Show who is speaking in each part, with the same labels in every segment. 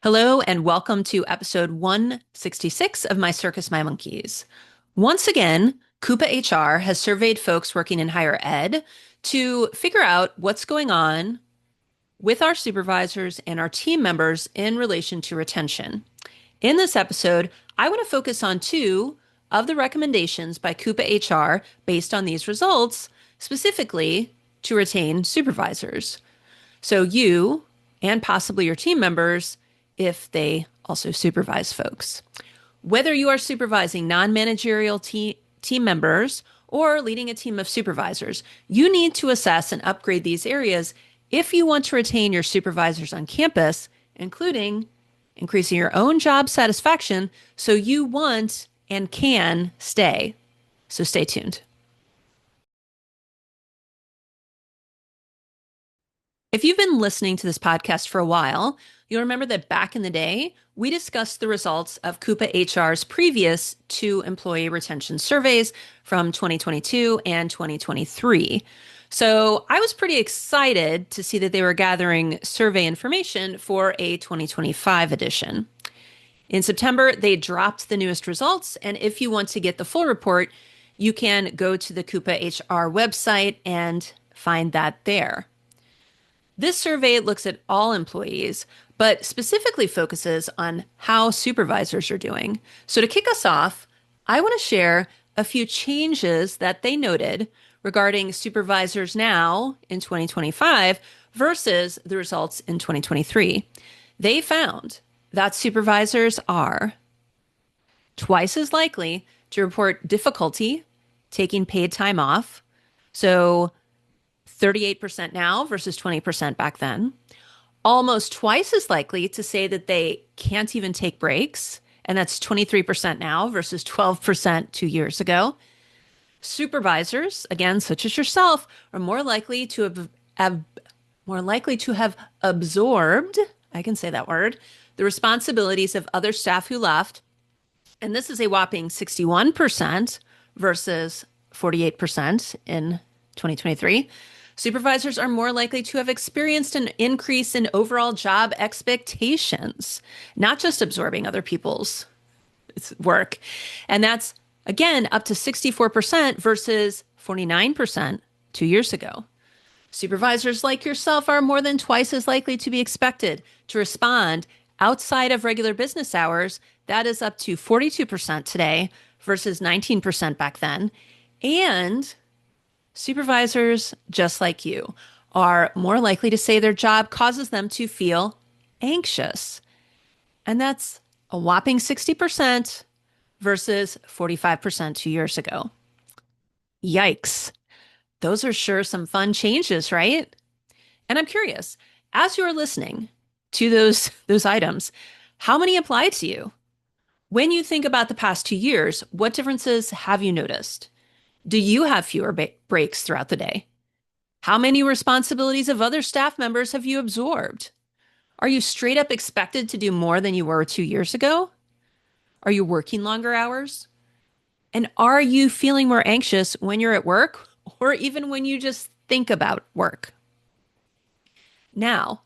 Speaker 1: Hello and welcome to episode 166 of My Circus, My Monkeys. Once again, CUPA-HR has surveyed folks working in higher ed to figure out what's going on with our supervisors and our team members in relation to retention. In this episode, I want to focus on two of the recommendations by CUPA-HR based on these results, specifically to retain supervisors. So you and possibly your team members, if they also supervise folks. Whether you are supervising non-managerial team members or leading a team of supervisors, you need to assess and upgrade these areas if you want to retain your supervisors on campus, including increasing your own job satisfaction so you want and can stay. So stay tuned. If you've been listening to this podcast for a while, you'll remember that back in the day, we discussed the results of CUPA-HR's previous two employee retention surveys from 2022 and 2023. So I was pretty excited to see that they were gathering survey information for a 2025 edition. In September, they dropped the newest results, and if you want to get the full report, you can go to the CUPA-HR website and find that there. This survey looks at all employees, but specifically focuses on how supervisors are doing. So to kick us off, I want to share a few changes that they noted regarding supervisors now in 2025 versus the results in 2023. They found that supervisors are twice as likely to report difficulty taking paid time off. So 38% now versus 20% back then. Almost twice as likely to say that they can't even take breaks, and that's 23% now versus 12% 2 years ago. Supervisors, again, such as yourself, are more likely to have absorbed, I can say that word, the responsibilities of other staff who left. And this is a whopping 61% versus 48% in 2023. Supervisors are more likely to have experienced an increase in overall job expectations, not just absorbing other people's work. And that's, again, up to 64% versus 49% 2 years ago. Supervisors like yourself are more than twice as likely to be expected to respond outside of regular business hours. That is up to 42% today versus 19% back then. And supervisors, just like you, are more likely to say their job causes them to feel anxious. And that's a whopping 60% versus 45% 2 years ago. Yikes. Those are sure some fun changes, right? And I'm curious, as you're listening to those items, how many apply to you? When you think about the past 2 years, what differences have you noticed? Do you have fewer breaks throughout the day? How many responsibilities of other staff members have you absorbed? Are you straight up expected to do more than you were 2 years ago? Are you working longer hours? And are you feeling more anxious when you're at work or even when you just think about work? Now,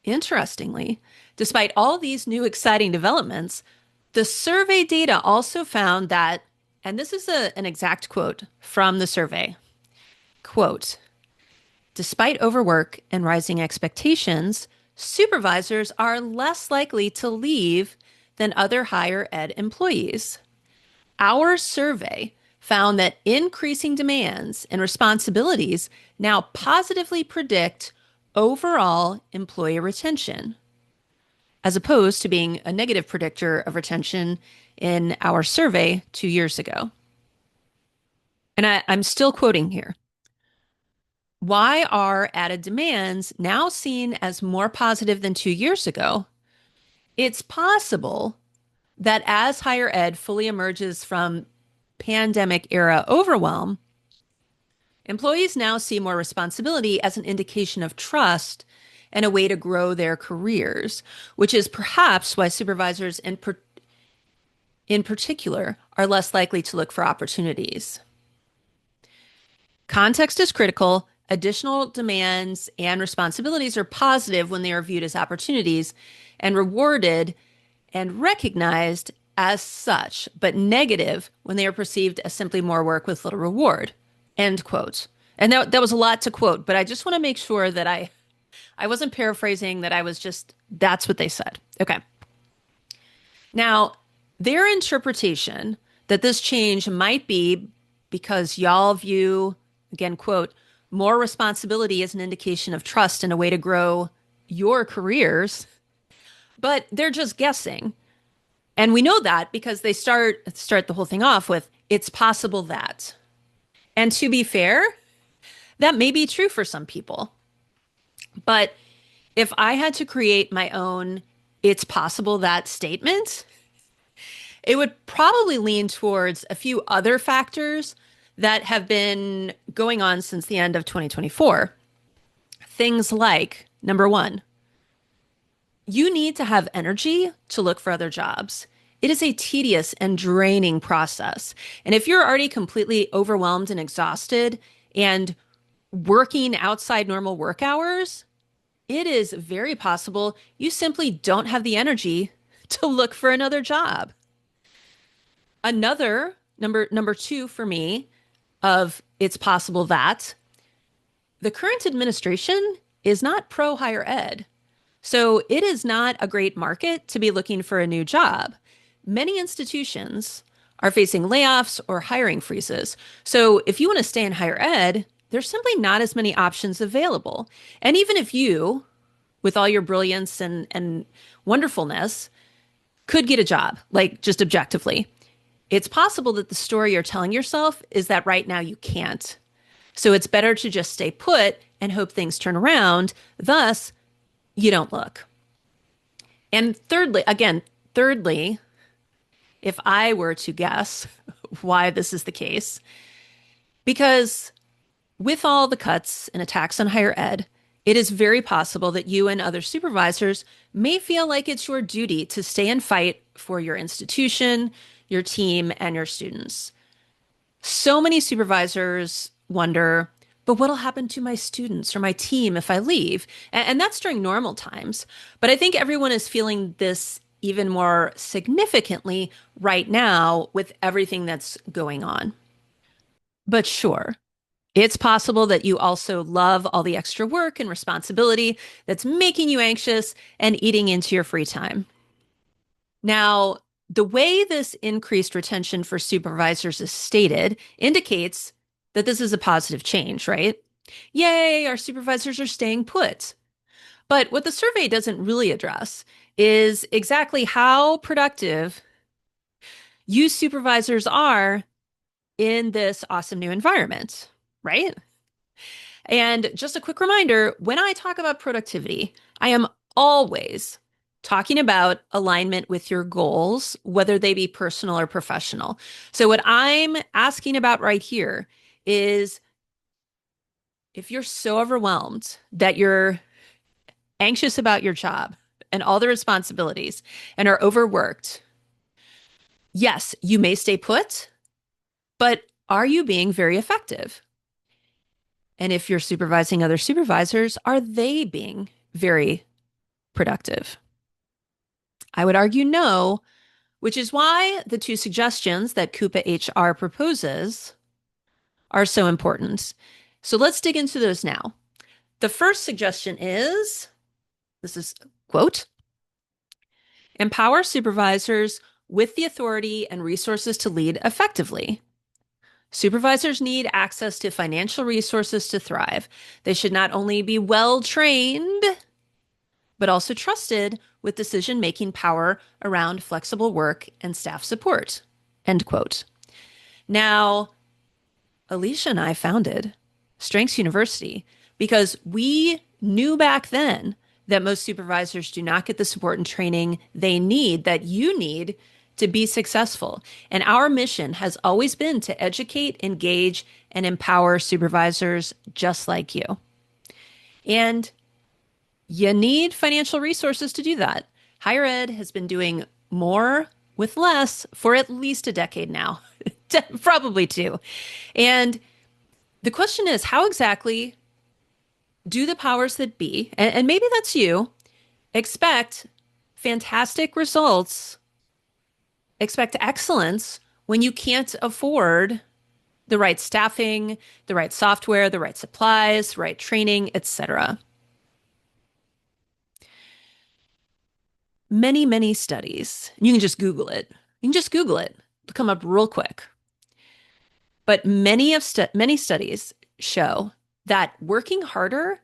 Speaker 1: interestingly, despite all these new exciting developments, the survey data also found that, and this is an exact quote from the survey, quote, "Despite overwork and rising expectations, supervisors are less likely to leave than other higher ed employees. Our survey found that increasing demands and responsibilities now positively predict overall employee retention, as opposed to being a negative predictor of retention in our survey 2 years ago." And I'm still quoting here. Why are added demands now seen as more positive than 2 years ago? It's possible that as higher ed fully emerges from pandemic era overwhelm, employees now see more responsibility as an indication of trust and a way to grow their careers, which is perhaps why supervisors in particular are less likely to look for opportunities. Context is critical. Additional demands and responsibilities are positive when they are viewed as opportunities. and rewarded and recognized as such, but negative when they are perceived as simply more work with little reward. End quote. And that was a lot to quote, but I just want to make sure that I wasn't paraphrasing, that I was just, that's what they said. Okay. Now, their interpretation that this change might be because y'all view, again, quote, more responsibility as an indication of trust and a way to grow your careers, but they're just guessing. And we know that because they start the whole thing off with, it's possible that. And to be fair, that may be true for some people. But if I had to create my own it's possible that statement, it would probably lean towards a few other factors that have been going on since the end of 2024. Things like, number one, you need to have energy to look for other jobs. It is a tedious and draining process. And if you're already completely overwhelmed and exhausted and working outside normal work hours, it is very possible you simply don't have the energy to look for another job. Another number two for me of it's possible that the current administration is not pro higher ed. So it is not a great market to be looking for a new job. Many institutions are facing layoffs or hiring freezes. So if you want to stay in higher ed, there's simply not as many options available. And even if you, with all your brilliance and wonderfulness, could get a job, like just objectively, it's possible that the story you're telling yourself is that right now you can't. So it's better to just stay put and hope things turn around. Thus, you don't look. And thirdly, if I were to guess why this is the case, because with all the cuts and attacks on higher ed, it is very possible that you and other supervisors may feel like it's your duty to stay and fight for your institution, your team, and your students. So many supervisors wonder, but what'll happen to my students or my team if I leave? And that's during normal times. But I think everyone is feeling this even more significantly right now with everything that's going on. But sure, it's possible that you also love all the extra work and responsibility that's making you anxious and eating into your free time. Now, the way this increased retention for supervisors is stated indicates that this is a positive change, right? Yay, our supervisors are staying put. But what the survey doesn't really address is exactly how productive you supervisors are in this awesome new environment, right? And just a quick reminder, when I talk about productivity, I am always talking about alignment with your goals, whether they be personal or professional. So what I'm asking about right here is if you're so overwhelmed that you're anxious about your job and all the responsibilities and are overworked, yes, you may stay put, but are you being very effective? And if you're supervising other supervisors, are they being very productive? I would argue no, which is why the two suggestions that CUPA-HR proposes are so important. So let's dig into those now. The first suggestion is, this is quote, empower supervisors with the authority and resources to lead effectively. Supervisors need access to financial resources to thrive. They should not only be well trained, but also trusted with decision-making power around flexible work and staff support. End quote. Now, Alicia and I founded Strengths University because we knew back then that most supervisors do not get the support and training they need, that you need to be successful. And our mission has always been to educate, engage, and empower supervisors just like you. And you need financial resources to do that. Higher ed has been doing more with less for at least a decade now, probably two. And the question is, how exactly do the powers that be, and maybe that's you, expect fantastic results, expect excellence when you can't afford the right staffing, the right software, the right supplies, right training, etc. Many, many studies, you can just Google it. You can just Google it. It'll come up real quick. But many studies show that working harder,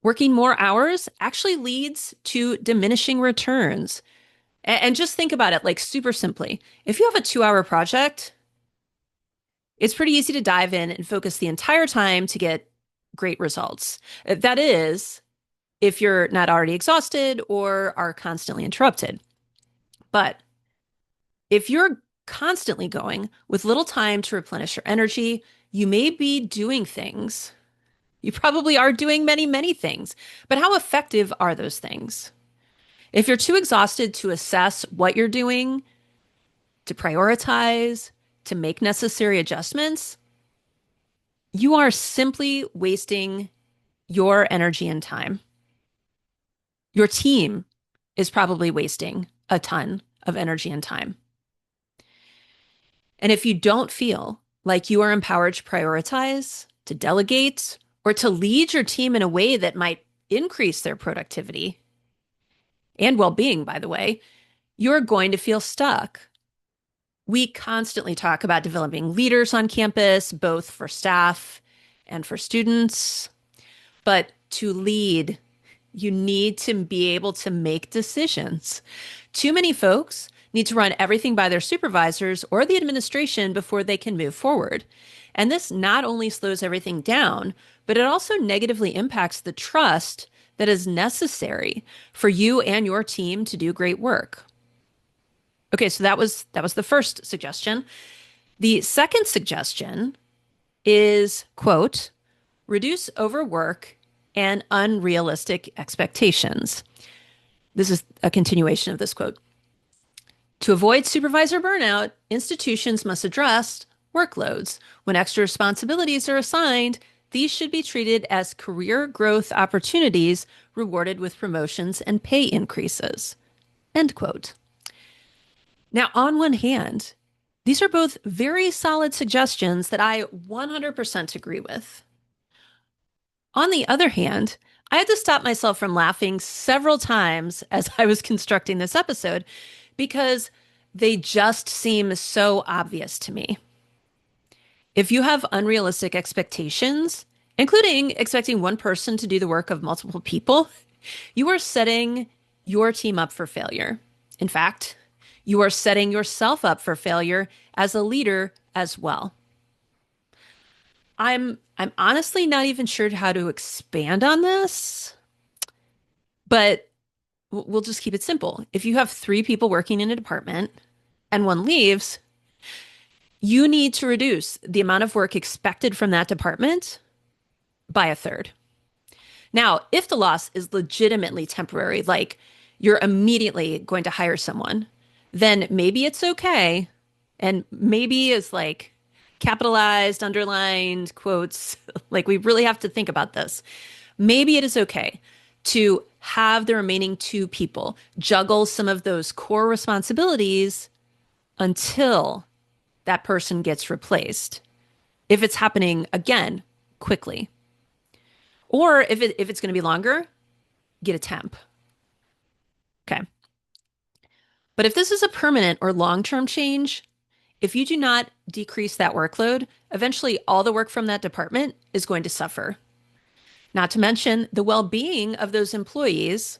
Speaker 1: working more hours actually leads to diminishing returns. And just think about it like super simply. If you have a 2-hour project, it's pretty easy to dive in and focus the entire time to get great results. That is, if you're not already exhausted or are constantly interrupted. But if you're constantly going with little time to replenish your energy, you may be doing things. You probably are doing many, many things. But how effective are those things? If you're too exhausted to assess what you're doing, to prioritize, to make necessary adjustments, you are simply wasting your energy and time. Your team is probably wasting a ton of energy and time. And if you don't feel like you are empowered to prioritize, to delegate, or to lead your team in a way that might increase their productivity and well being, by the way, you're going to feel stuck. We constantly talk about developing leaders on campus, both for staff and for students. But to lead, you need to be able to make decisions. Too many folks need to run everything by their supervisors or the administration before they can move forward. And this not only slows everything down, but it also negatively impacts the trust that is necessary for you and your team to do great work. Okay, so that was the first suggestion. The second suggestion is, quote, reduce overwork and unrealistic expectations. This is a continuation of this quote. To avoid supervisor burnout, institutions must address workloads. When extra responsibilities are assigned, these should be treated as career growth opportunities rewarded with promotions and pay increases. End quote. Now, on one hand, these are both very solid suggestions that I 100% agree with. On the other hand, I had to stop myself from laughing several times as I was constructing this episode because they just seem so obvious to me. If you have unrealistic expectations, including expecting one person to do the work of multiple people, you are setting your team up for failure. In fact, you are setting yourself up for failure as a leader as well. I'm honestly not even sure how to expand on this, but we'll just keep it simple. If you have 3 people working in a department and one leaves, you need to reduce the amount of work expected from that department by a third. Now, if the loss is legitimately temporary, like you're immediately going to hire someone, then maybe it's okay. And maybe is like capitalized, underlined quotes. Like we really have to think about this. Maybe it is okay to have the remaining 2 people juggle some of those core responsibilities until that person gets replaced. If it's happening again quickly. Or if it's going to be longer, get a temp. Okay. But if this is a permanent or long-term change, if you do not decrease that workload, eventually all the work from that department is going to suffer. Not to mention the well-being of those employees.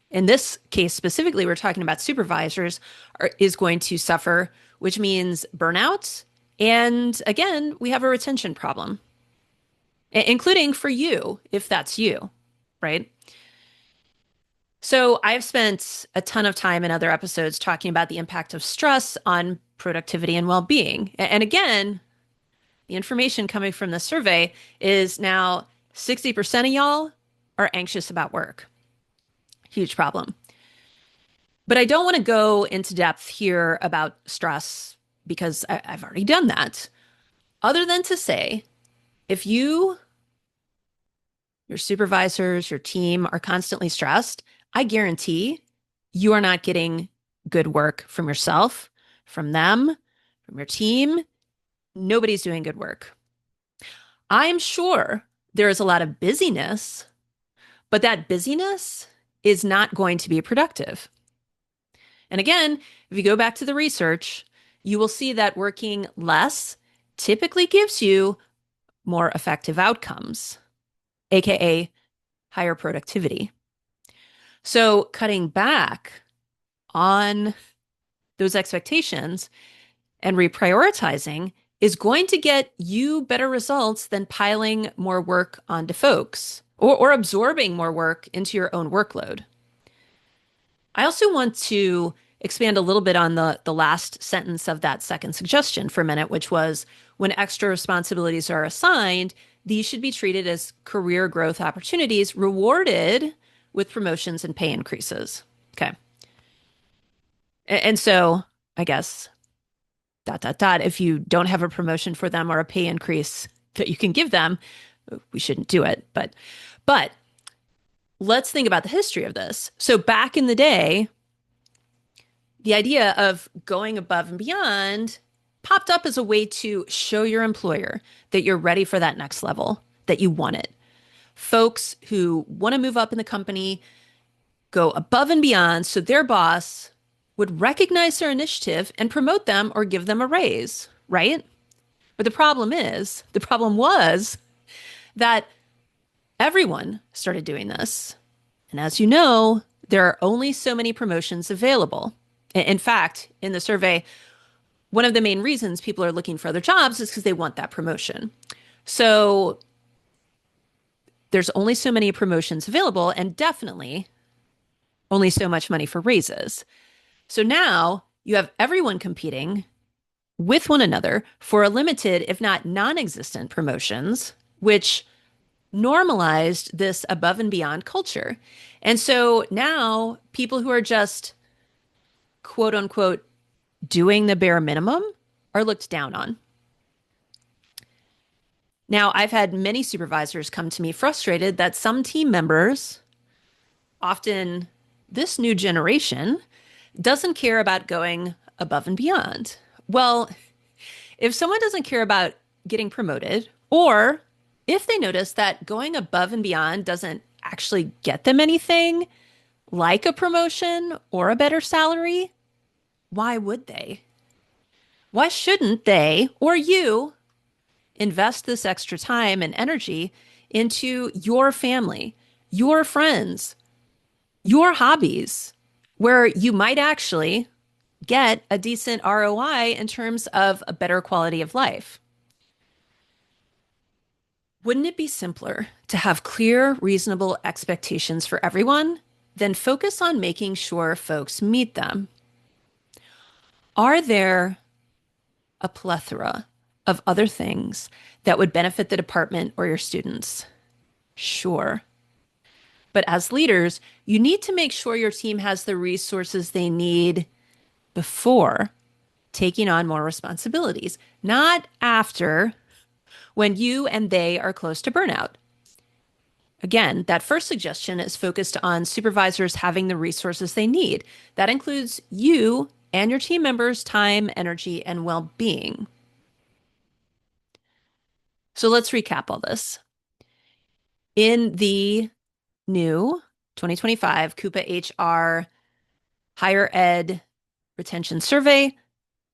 Speaker 1: In this case specifically, we're talking about supervisors, is going to suffer, which means burnout. And again, we have a retention problem, including for you, if that's you, right? So I've spent a ton of time in other episodes talking about the impact of stress on productivity and well-being. And again, the information coming from the survey is now 60% of y'all are anxious about work. Huge problem. But I don't want to go into depth here about stress because I've already done that. Other than to say, if you, your supervisors, your team are constantly stressed, I guarantee you are not getting good work from yourself, from them, from your team. Nobody's doing good work. I'm sure there is a lot of busyness, but that busyness is not going to be productive. And again, if you go back to the research, you will see that working less typically gives you more effective outcomes, AKA higher productivity. So cutting back on those expectations and reprioritizing is going to get you better results than piling more work onto folks or absorbing more work into your own workload. I also want to expand a little bit on the last sentence of that second suggestion for a minute, which was when extra responsibilities are assigned, these should be treated as career growth opportunities rewarded with promotions and pay increases. Okay. And so I guess if you don't have a promotion for them or a pay increase that you can give them, we shouldn't do it. But let's think about the history of this. So back in the day, the idea of going above and beyond popped up as a way to show your employer that you're ready for that next level, that you want it. Folks who want to move up in the company go above and beyond so their boss would recognize their initiative and promote them or give them a raise, right? But the problem was that everyone started doing this. And as you know, there are only so many promotions available. In fact, in the survey, one of the main reasons people are looking for other jobs is because they want that promotion. So there's only so many promotions available and definitely only so much money for raises. So now you have everyone competing with one another for a limited, if not non-existent promotions, which normalized this above and beyond culture. And so now people who are just quote unquote doing the bare minimum are looked down on. Now, I've had many supervisors come to me frustrated that some team members, often this new generation, doesn't care about going above and beyond. Well, if someone doesn't care about getting promoted, or if they notice that going above and beyond doesn't actually get them anything, like a promotion or a better salary, why would they? Why shouldn't they or you invest this extra time and energy into your family, your friends, your hobbies, where you might actually get a decent ROI in terms of a better quality of life? Wouldn't it be simpler to have clear, reasonable expectations for everyone, then focus on making sure folks meet them? Are there a plethora of other things that would benefit the department or your students? Sure. But as leaders, you need to make sure your team has the resources they need before taking on more responsibilities, not after, when you and they are close to burnout. Again, that first suggestion is focused on supervisors having the resources they need. That includes you and your team members' time, energy, and well-being. So let's recap all this. In the new 2025 CUPA-HR Higher Ed Retention Survey,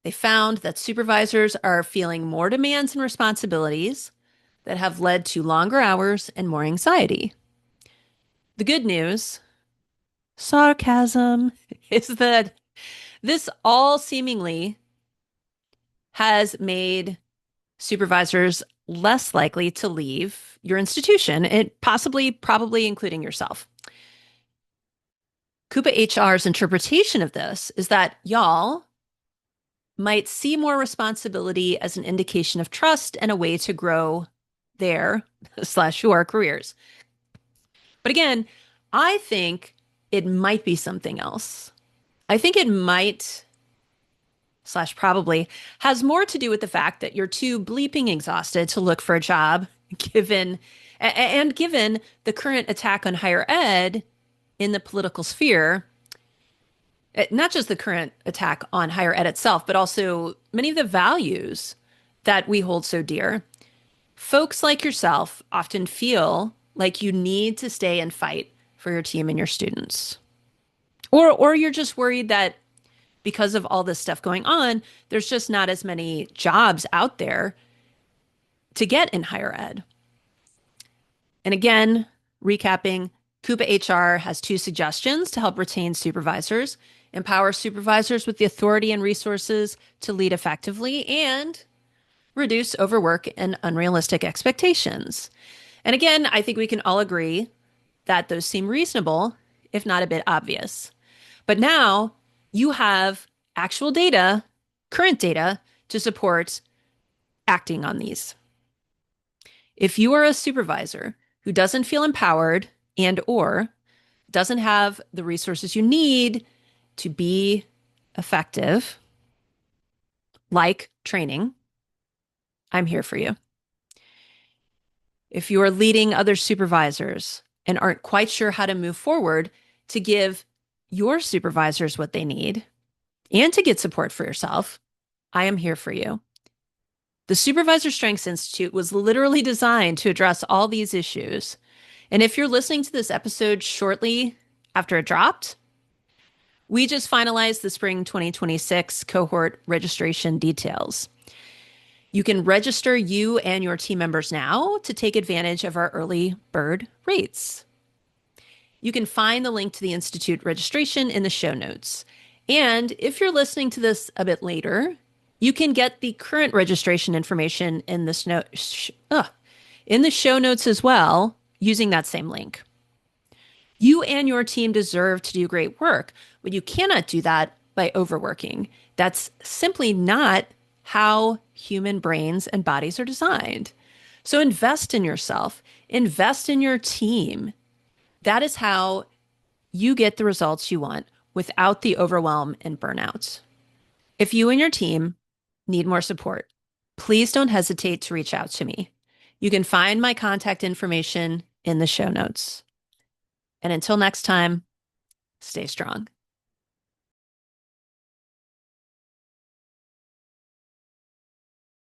Speaker 1: they found that supervisors are feeling more demands and responsibilities that have led to longer hours and more anxiety. The good news, sarcasm, is that this all seemingly has made supervisors less likely to leave your institution, probably including yourself. CUPA-HR's interpretation of this is that y'all might see more responsibility as an indication of trust and a way to grow their/your careers. But again, I think it might be something else. I think it might/probably has more to do with the fact that you're too bleeping exhausted to look for a job, given the current attack on higher ed in the political sphere. Not just the current attack on higher ed itself, but also many of the values that we hold so dear. Folks like yourself often feel like you need to stay and fight for your team and your students. Or you're just worried that because of all this stuff going on, there's just not as many jobs out there to get in higher ed. And again, recapping, CUPA-HR has two suggestions to help retain supervisors: empower supervisors with the authority and resources to lead effectively, and reduce overwork and unrealistic expectations. And again, I think we can all agree that those seem reasonable, if not a bit obvious. But now you have actual data, current data, to support acting on these. If you are a supervisor who doesn't feel empowered and or doesn't have the resources you need to be effective, like training, I'm here for you. If you are leading other supervisors and aren't quite sure how to move forward to give your supervisors what they need and to get support for yourself, I am here for you. The Supervisor Strengths Institute was literally designed to address all these issues. And if you're listening to this episode shortly after it dropped, we just finalized the spring 2026 cohort registration details. You can register you and your team members now to take advantage of our early bird rates. You can find the link to the Institute registration in the show notes. And if you're listening to this a bit later, you can get the current registration information in the show notes as well, using that same link. You and your team deserve to do great work, but you cannot do that by overworking. That's simply not how human brains and bodies are designed. So invest in yourself, invest in your team. That is how you get the results you want without the overwhelm and burnout. If you and your team need more support, please don't hesitate to reach out to me. You can find my contact information in the show notes. And until next time, stay strong.